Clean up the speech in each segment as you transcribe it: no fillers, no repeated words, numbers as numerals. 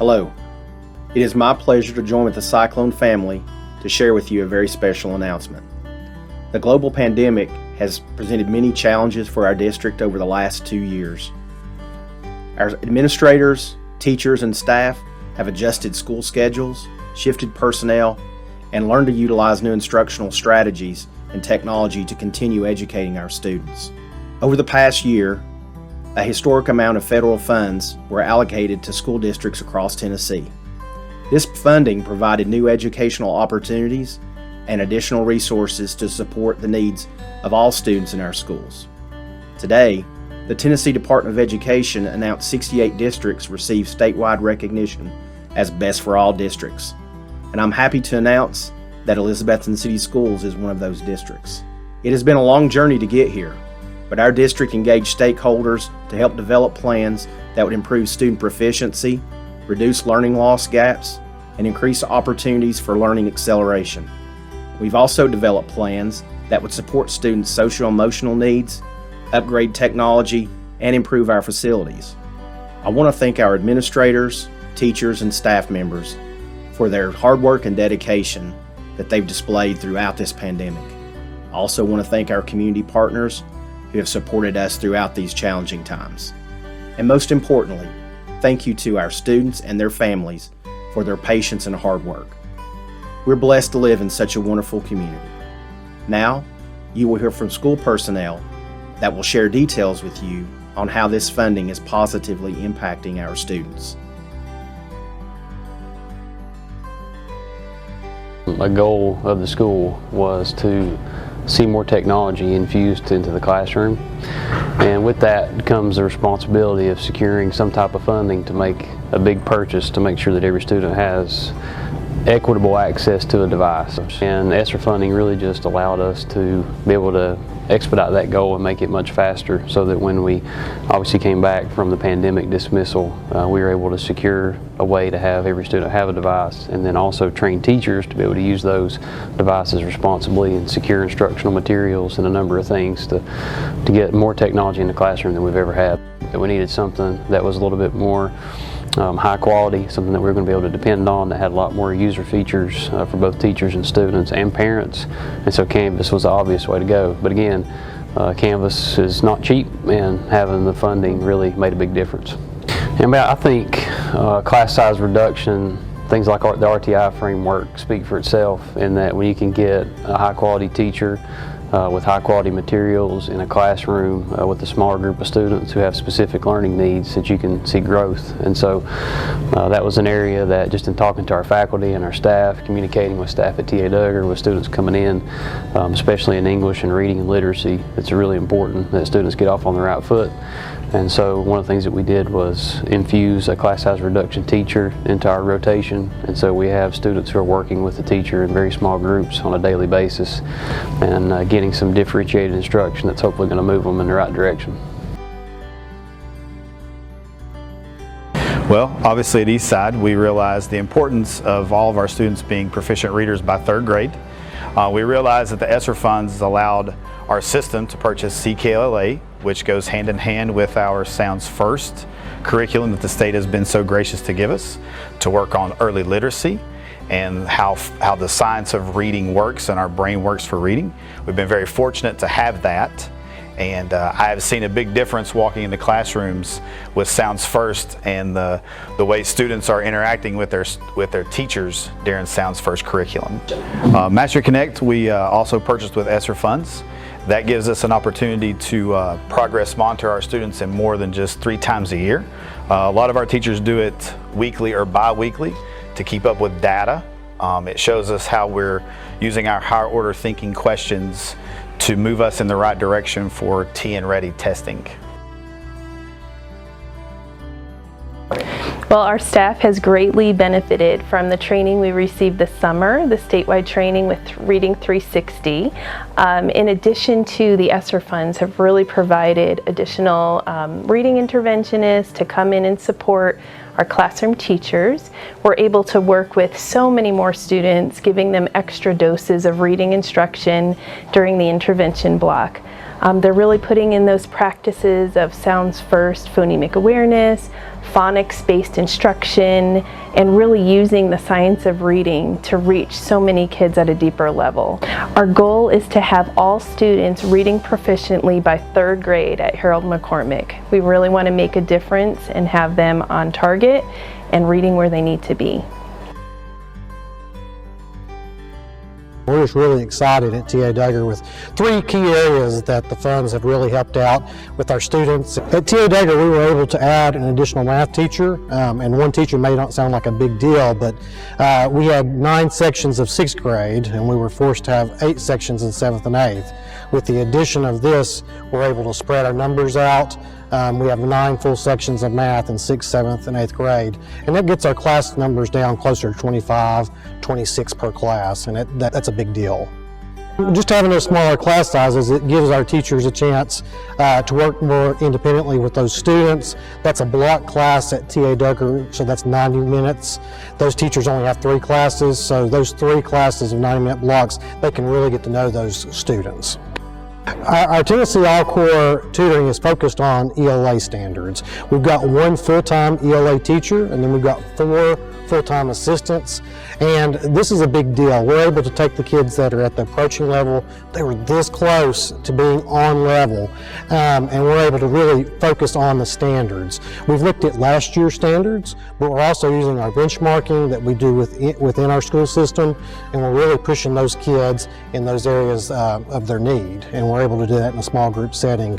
Hello. It is my pleasure to join with the Cyclone family to share with you a very special announcement. The global pandemic has presented many challenges for our district over the last 2 years. Our administrators, teachers, and staff have adjusted school schedules, shifted personnel, and learned to utilize new instructional strategies and technology to continue educating our students. Over the past year, a historic amount of federal funds were allocated to school districts across Tennessee. This funding provided new educational opportunities and additional resources to support the needs of all students in our schools. Today, the Tennessee Department of Education announced 68 districts received statewide recognition as Best for All districts, and I'm happy to announce that Elizabethton City Schools is one of those districts. It has been a long journey to get here, but our district engaged stakeholders to help develop plans that would improve student proficiency, reduce learning loss gaps, and increase opportunities for learning acceleration. We've also developed plans that would support students' social-emotional needs, upgrade technology, and improve our facilities. I want to thank our administrators, teachers, and staff members for their hard work and dedication that they've displayed throughout this pandemic. I also want to thank our community partners who have supported us throughout these challenging times. And most importantly, thank you to our students and their families for their patience and hard work. We're blessed to live in such a wonderful community. Now, you will hear from school personnel that will share details with you on how this funding is positively impacting our students. A goal of the school was to see more technology infused into the classroom, and with that comes the responsibility of securing some type of funding to make a big purchase to make sure that every student has equitable access to a device. And ESSER funding really just allowed us to be able to expedite that goal and make it much faster, so that when we obviously came back from the pandemic dismissal, we were able to secure a way to have every student have a device, and then also train teachers to be able to use those devices responsibly and secure instructional materials and a number of things to get more technology in the classroom than we've ever had. We needed something that was a little bit more high quality, something that we were going to be able to depend on, that had a lot more user features for both teachers and students and parents, and so Canvas was the obvious way to go. But again, Canvas is not cheap, and having the funding really made a big difference. And I think class size reduction, things like the RTI framework speak for itself, in that when you can get a high quality teacher with high quality materials in a classroom with a smaller group of students who have specific learning needs, that you can see growth. And so that was an area that, just in talking to our faculty and our staff, communicating with staff at TA Duggar, with students coming in, especially in English and reading and literacy, it's really important that students get off on the right foot. And so one of the things that we did was infuse a class size reduction teacher into our rotation, and so we have students who are working with the teacher in very small groups on a daily basis, and getting some differentiated instruction that's hopefully going to move them in the right direction. Well, obviously at Eastside we realized the importance of all of our students being proficient readers by 3rd grade. We realized that the ESSER funds allowed our system to purchase CKLA, which goes hand in hand with our Sounds First curriculum that the state has been so gracious to give us, to work on early literacy and how the science of reading works and our brain works for reading. We've been very fortunate to have that, and I have seen a big difference walking into classrooms with Sounds First and the way students are interacting with their teachers during Sounds First curriculum. Master Connect we also purchased with ESSER funds. That gives us an opportunity to progress monitor our students in more than just 3 times a year. A lot of our teachers do it weekly or bi-weekly to keep up with data. It shows us how we're using our higher order thinking questions to move us in the right direction for TN Ready testing. Well, our staff has greatly benefited from the training we received this summer, the statewide training with Reading 360. In addition to the ESSER funds, have really provided additional reading interventionists to come in and support our classroom teachers. We're able to work with so many more students, giving them extra doses of reading instruction during the intervention block. They're really putting in those practices of sounds first, phonemic awareness, phonics-based instruction, and really using the science of reading to reach so many kids at a deeper level. Our goal is to have all students reading proficiently by 3rd grade at Harold McCormick. We really want to make a difference and have them on target and reading where they need to be. We're just really excited at T.A. Duggar with 3 key areas that the funds have really helped out with our students. At T.A. Duggar, we were able to add an additional math teacher, and 1 teacher may not sound like a big deal, but we had 9 sections of 6th grade, and we were forced to have 8 sections in 7th and 8th. With the addition of this, we're able to spread our numbers out. We have 9 full sections of math in 6th, 7th, and 8th grade, and that gets our class numbers down closer to 25, 26 per class, and that's a big deal. Just having those smaller class sizes, it gives our teachers a chance to work more independently with those students. That's a block class at T.A. Duggar, so that's 90 minutes. Those teachers only have 3 classes, so those 3 classes of 90-minute blocks, they can really get to know those students. Our Tennessee All-Core tutoring is focused on ELA standards. We've got 1 full-time ELA teacher, and then we've got 4 full-time assistants, and this is a big deal. We're able to take the kids that are at the approaching level, they were this close to being on level, and we're able to really focus on the standards. We've looked at last year's standards, but we're also using our benchmarking that we do within our school system, and we're really pushing those kids in those areas of their need, and we're able to do that in a small group setting.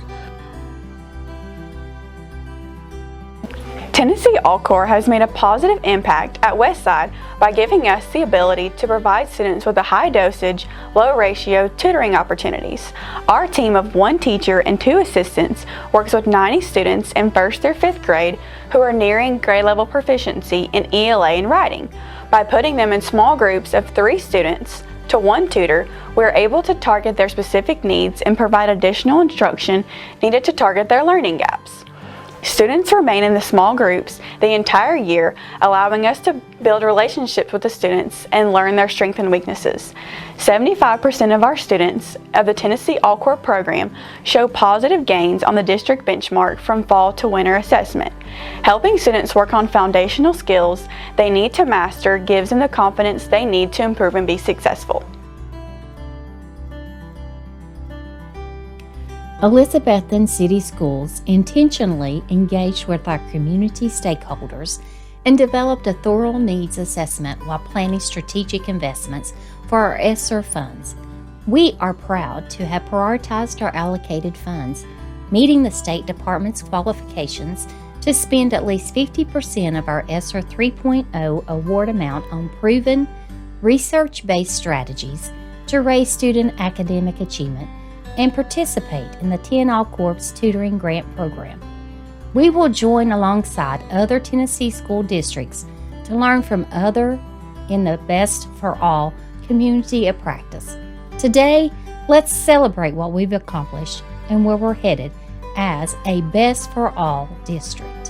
Tennessee All-Core has made a positive impact at Westside by giving us the ability to provide students with a high dosage, low ratio tutoring opportunities. Our team of 1 teacher and 2 assistants works with 90 students in 1st through 5th grade who are nearing grade level proficiency in ELA and writing. By putting them in small groups of 3 students to 1 tutor, we're able to target their specific needs and provide additional instruction needed to target their learning gaps. Students remain in the small groups the entire year, allowing us to build relationships with the students and learn their strengths and weaknesses. 75% of our students of the Tennessee All-Core program show positive gains on the district benchmark from fall to winter assessment. Helping students work on foundational skills they need to master gives them the confidence they need to improve and be successful. Elizabethton City Schools intentionally engaged with our community stakeholders and developed a thorough needs assessment while planning strategic investments for our ESSER funds. We are proud to have prioritized our allocated funds, meeting the State Department's qualifications to spend at least 50% of our ESSER 3.0 award amount on proven, research-based strategies to raise student academic achievement and participate in the TN All-Corps Tutoring Grant Program. We will join alongside other Tennessee school districts to learn from other in the Best for All community of practice. Today, let's celebrate what we've accomplished and where we're headed as a Best for All district.